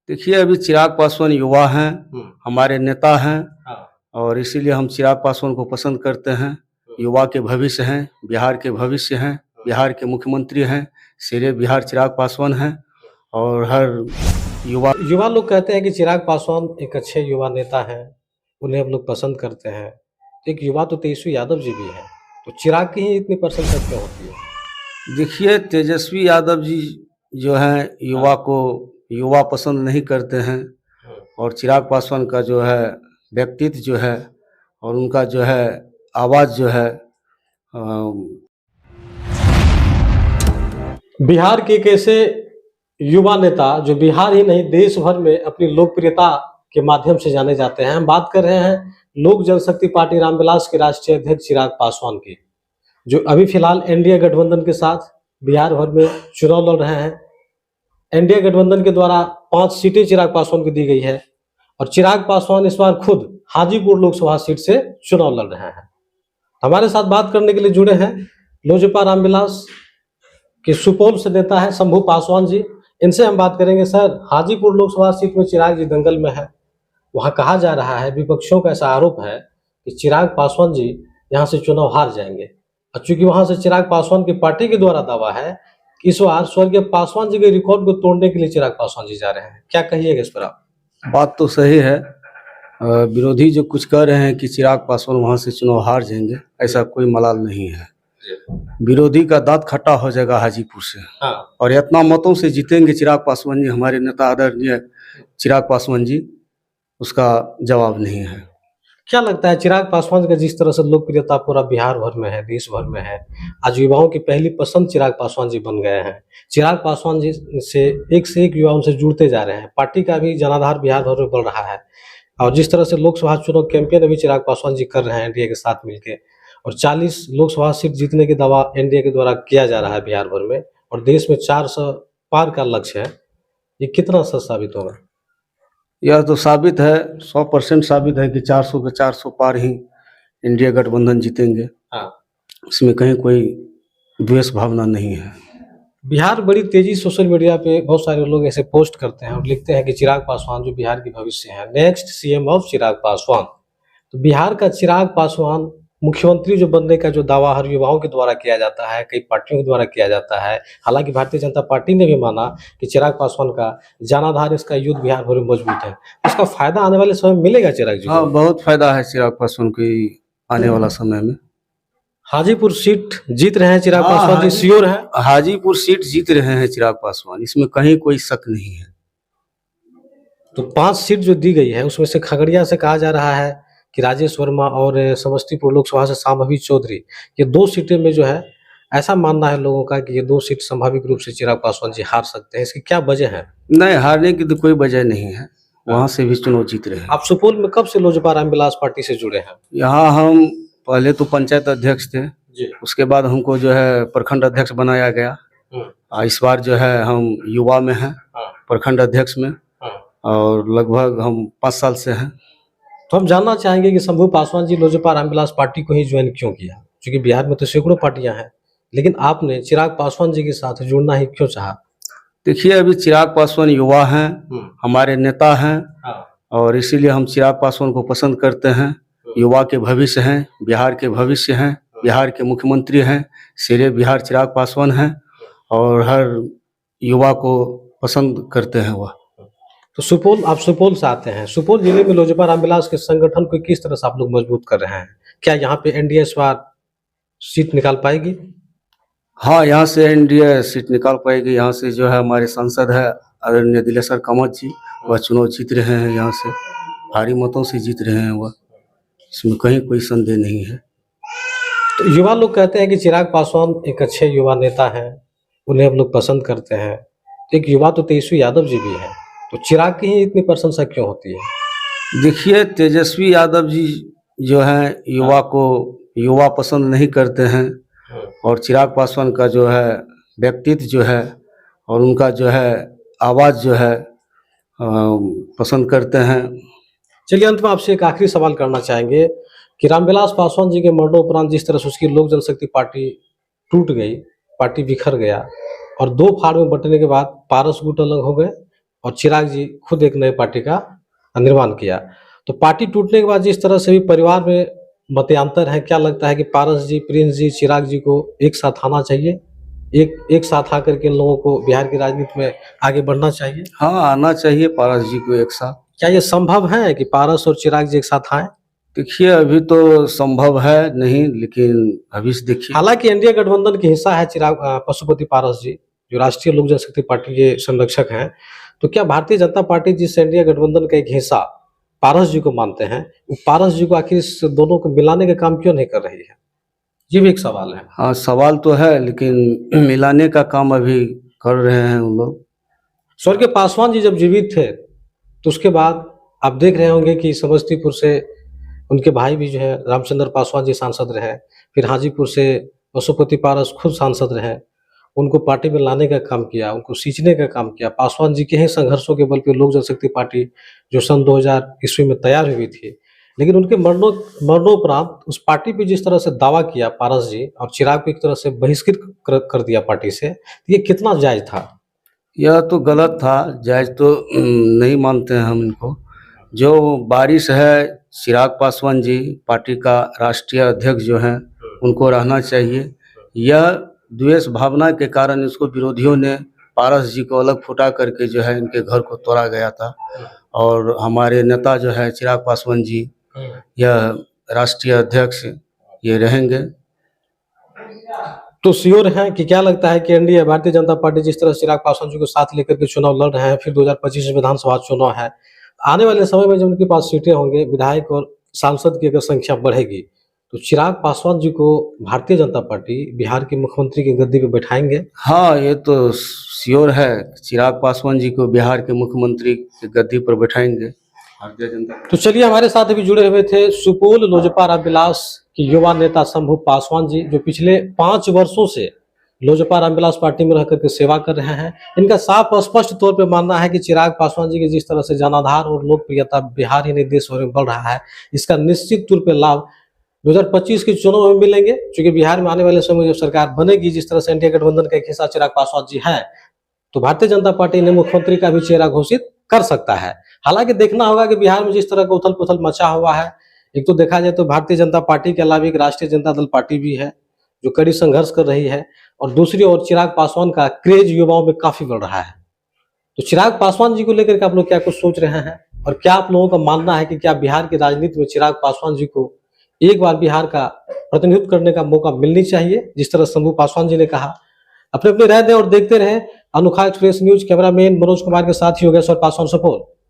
देखिए, अभी चिराग पासवान युवा हैं, हुँ। हमारे नेता हैं हाँ। और इसीलिए हम चिराग पासवान को पसंद करते हैं। युवा के भविष्य हैं, बिहार के भविष्य हैं, बिहार के मुख्यमंत्री हैं, शेरे बिहार चिराग पासवान हैं और हर युवा युवा लोग कहते हैं कि चिराग पासवान एक अच्छे युवा नेता हैं, उन्हें हम लोग पसंद करते हैं। एक युवा तो तेजस्वी यादव जी भी हैं, तो चिराग की ही इतनी प्रशंसा क्यों होती है? देखिए, तेजस्वी यादव जी जो हैं, युवा पसंद नहीं करते हैं हुँ। और चिराग पासवान का जो है व्यक्तित्व जो है और उनका जो है आवाज़ जो है बिहार के एक ऐसे युवा नेता जो बिहार ही नहीं देश भर में अपनी लोकप्रियता के माध्यम से जाने जाते हैं। हम बात कर रहे हैं लोक जनशक्ति पार्टी रामविलास के राष्ट्रीय अध्यक्ष चिराग पासवान की, जो अभी फिलहाल एनडीए गठबंधन के साथ बिहार भर में चुनाव लड़ रहे हैं। एनडीए गठबंधन के द्वारा 5 सीटें चिराग पासवान को दी गई है और चिराग पासवान इस बार खुद हाजीपुर लोकसभा सीट से चुनाव लड़ रहे हैं। हमारे साथ बात करने के लिए जुड़े हैं लोजपा रामविलास के सुपौल से नेता है शंभू पासवान जी। इनसे हम बात करेंगे। सर, हाजीपुर लोकसभा सीट में चिराग जी दंगल में है। वहां कहा जा रहा है, विपक्षियों का ऐसा आरोप है कि चिराग पासवान जी यहां से चुनाव हार जाएंगे और चूंकि वहां से चिराग पासवान की पार्टी के द्वारा दावा है कि इस बार स्वर्गीय पासवान जी के रिकॉर्ड को तोड़ने के लिए चिराग पासवान जी जा रहे हैं। क्या कहिएगा इस पर आप? बात तो सही है। विरोधी जो कुछ कह रहे हैं कि चिराग पासवान वहां से चुनाव हार जाएंगे, ऐसा कोई मलाल नहीं है। विरोधी का दांत खट्टा हो जाएगा हाजीपुर से। हाँ। और इतना मतों से जीतेंगे चिराग पासवान जी, हमारे नेता आदरणीय चिराग पासवान जी, उसका जवाब नहीं है। क्या लगता है चिराग पासवान का जिस तरह से लोकप्रियता पूरा बिहार भर में है, देश भर में है, आज युवाओं की पहली पसंद चिराग पासवान जी बन गए हैं। चिराग पासवान जी से एक युवा उनसे जुड़ते जा रहे हैं। पार्टी का भी जनाधार बिहार भर में बढ़ रहा है और जिस तरह से लोकसभा चुनाव कैंपेन अभी चिराग पासवान जी कर रहे हैं एनडीए के साथ मिलकर, और 40 लोकसभा सीट जीतने की दावा एनडीए के द्वारा किया जा रहा है बिहार भर में, और देश में 400 पार का लक्ष्य है। ये कितना सच साबित होगा? यह तो साबित है, 100% साबित है कि 400 के 400 पार ही इंडिया गठबंधन जीतेंगे। हाँ। इसमें कहीं कोई द्वेष भावना नहीं है। बिहार बड़ी तेजी सोशल मीडिया पे बहुत सारे लोग ऐसे पोस्ट करते हैं और लिखते हैं कि चिराग पासवान जो बिहार की भविष्य है, next CM of Chirag Paswan. तो बिहार का चिराग पासवान मुख्यमंत्री जो बनने का जो दावा हर युवाओं के द्वारा किया जाता है, कई पार्टियों के द्वारा किया जाता है। हालांकि भारतीय जनता पार्टी ने भी माना कि चिराग पासवान का जनाधार, इसका युद्ध बिहार भर में मजबूत है। उसका फायदा आने वाले समय में मिलेगा चिराग जी को? हाँ, बहुत फायदा है चिराग पासवान को आने वाला समय में। हाजीपुर सीट जीत रहे हैं चिराग हाँ, पासवान जी, श्योर है? हाजीपुर सीट जीत रहे हैं चिराग पासवान, इसमें कहीं कोई शक नहीं है। तो 5 सीट जो दी गई है उसमें से खगड़िया से कहा जा रहा है कि राजेश वर्मा और समस्तीपुर लोकसभा से शांभवी चौधरी, ये 2 सीटें में जो है ऐसा मानना है लोगों का कि ये 2 सीट संभावित रूप से चिराग पासवान जी हार सकते हैं। इसकी क्या वजह है? नहीं, हारने की तो कोई वजह नहीं है, वहाँ से भी चुनाव जीत रहे हैं। आप सुपौल में कब से लोजपा रामविलास पार्टी से जुड़े हैं? यहाँ हम पहले तो पंचायत अध्यक्ष थे जी। उसके बाद हमको जो है प्रखंड अध्यक्ष बनाया गया। इस बार जो है हम युवा में हैं, प्रखंड अध्यक्ष में, और लगभग हम 5 साल से हैं। तो हम जानना चाहेंगे कि शंभू पासवान जी लोजपा रामविलास पार्टी को ही ज्वाइन क्यों किया? क्योंकि बिहार में तो सैकड़ों पार्टियां हैं, लेकिन आपने चिराग पासवान जी के साथ जुड़ना ही क्यों चाहा? देखिए, अभी चिराग पासवान युवा हैं, हमारे नेता हैं और इसीलिए हम चिराग पासवान को पसंद करते हैं। युवा के भविष्य हैं, बिहार के भविष्य हैं, बिहार के मुख्यमंत्री हैं, शेरे बिहार चिराग पासवान हैं और हर युवा को पसंद करते हैं वह। तो सुपौल, आप सुपौल से आते हैं, सुपौल जिले में लोजपा रामविलास के संगठन को किस तरह से आप लोग मजबूत कर रहे हैं? क्या यहाँ पे एनडीए इस बार सीट निकाल पाएगी? हाँ, यहाँ से एनडीए सीट निकाल पाएगी। यहाँ से जो है हमारे सांसद है आदरणीय दिलेश्वर कामत जी, वह चुनाव जीत रहे हैं, यहाँ से भारी मतों से जीत रहे हैं वह, इसमें कहीं कोई संदेह नहीं है। तो युवा लोग कहते हैं कि चिराग पासवान एक अच्छे युवा नेता हैं, उन्हें हम लोग पसंद करते हैं। एक युवा तो तेजस्वी यादव जी भी है, तो चिराग की ही इतनी प्रशंसा क्यों होती है? देखिए, तेजस्वी यादव जी जो हैं युवा पसंद नहीं करते हैं और चिराग पासवान का जो है व्यक्तित्व जो है और उनका जो है आवाज़ जो है पसंद करते हैं। चलिए, अंत में आपसे एक आखिरी सवाल करना चाहेंगे कि रामविलास पासवान जी के मरणोपरांत जिस तरह से उसकी लोक जनशक्ति पार्टी टूट गई, पार्टी बिखर गया और 2 फाड़ में बंटने के बाद पारस गुट अलग हो गए और चिराग जी खुद एक नई पार्टी का निर्माण किया। तो पार्टी टूटने के बाद जिस तरह से भी परिवार में मतांतर है, क्या लगता है कि पारस जी, प्रिंस जी, चिराग जी को एक साथ आना चाहिए, एक साथ आकर के इन लोगों को बिहार की राजनीति में आगे बढ़ना चाहिए? हाँ, आना चाहिए पारस जी को एक साथ। क्या ये संभव है कि पारस और चिराग जी एक साथ आए? देखिए अभी तो संभव है नहीं, लेकिन भविष्य देखिए। हालांकि एनडीए गठबंधन के हिस्सा है चिराग पशुपति पारस जी, जो राष्ट्रीय लोक जनशक्ति पार्टी के संरक्षक हैं। तो क्या भारतीय जनता पार्टी जिस एनडीए गठबंधन का एक हिस्सा पारस जी को मानते हैं, वो पारस जी को आखिर इस दोनों को मिलाने का काम क्यों नहीं कर रही है? ये भी एक सवाल है। हाँ, सवाल तो है, लेकिन मिलाने का काम अभी कर रहे हैं उन लोग। स्वर्गीय पासवान जी जब जीवित थे तो उसके बाद आप देख रहे होंगे कि समस्तीपुर से उनके भाई भी जो है रामचंद्र पासवान जी सांसद रहे, फिर हाजीपुर से पशुपति पारस खुद सांसद रहे, उनको पार्टी में लाने का काम किया, उनको सींचने का काम किया। पासवान जी के ही संघर्षों के बल पे लोक जनशक्ति पार्टी जो सन 2000 ईस्वी में तैयार हुई थी, लेकिन उनके मरणोपरांत उस पार्टी पे जिस तरह से दावा किया पारस जी और चिराग को एक तरह से बहिष्कृत कर दिया पार्टी से, तो ये कितना जायज था? यह तो गलत था, जायज तो नहीं मानते हैं हम इनको। जो बारिश है, चिराग पासवान जी पार्टी का राष्ट्रीय अध्यक्ष जो हैं, उनको रहना चाहिए। यह द्वेष भावना के कारण इसको विरोधियों ने पारस जी को अलग फुटा करके जो है इनके घर को तोड़ा गया था। और हमारे नेता जो है चिराग पासवान जी, यह राष्ट्रीय अध्यक्ष ये रहेंगे। तो श्योर हैं कि क्या लगता है कि एनडीए भारतीय जनता पार्टी जिस तरह चिराग पासवान जी को साथ लेकर के चुनाव लड़ रहे हैं, फिर 2025 में विधानसभा चुनाव है, आने वाले समय में जब उनके पास सीटें होंगे, विधायक और सांसद की अगर संख्या बढ़ेगी, तो चिराग पासवान जी को भारतीय जनता पार्टी बिहार के मुख्यमंत्री की गद्दी पे बैठाएंगे? हाँ, ये तो श्योर है, चिराग पासवान जी को बिहार के मुख्यमंत्री की गद्दी पर बैठाएंगे भारतीय जनता। तो चलिए, हमारे साथ अभी जुड़े हुए थे सुपौल लोजपा रामविलास के युवा नेता शंभू पासवान जी, जो पिछले 5 वर्षों से लोजपा रामविलास पार्टी में रह करके सेवा कर रहे हैं। इनका साफ और स्पष्ट तौर पे मानना है कि चिराग पासवान जी की जिस तरह से जनाधार और लोकप्रियता बिहार ही नहीं देश भर में बढ़ रहा है, इसका निश्चित तौर पे लाभ 2025 के चुनाव में मिलेंगे। क्योंकि बिहार में आने वाले समय में जब सरकार बनेगी, जिस तरह से एनडीए गठबंधन का एक हिस्सा चिराग पासवान जी है, तो भारतीय जनता पार्टी ने मुख्यमंत्री का भी चेहरा घोषित कर सकता है। हालांकि देखना होगा कि बिहार में जिस तरह का उथल पुथल मचा हुआ है, एक तो देखा जाए तो भारतीय जनता पार्टी के अलावा एक राष्ट्रीय जनता दल पार्टी भी है जो कड़ी संघर्ष कर रही है, और दूसरी ओर चिराग पासवान का क्रेज युवाओं में काफी बढ़ रहा है। तो चिराग पासवान जी को लेकर के आप लोग क्या कुछ सोच रहे हैं, और क्या आप लोगों का मानना है कि क्या बिहार की राजनीति में चिराग पासवान जी को एक बार बिहार का प्रतिनिधित्व करने का मौका मिलनी चाहिए, जिस तरह शंभू पासवान जी ने कहा? अपने अपने राय दें और देखते रहे अनोखा express news. Cameraman Manoj Kumar के साथ ही हो गया सर पासवान सुपौल।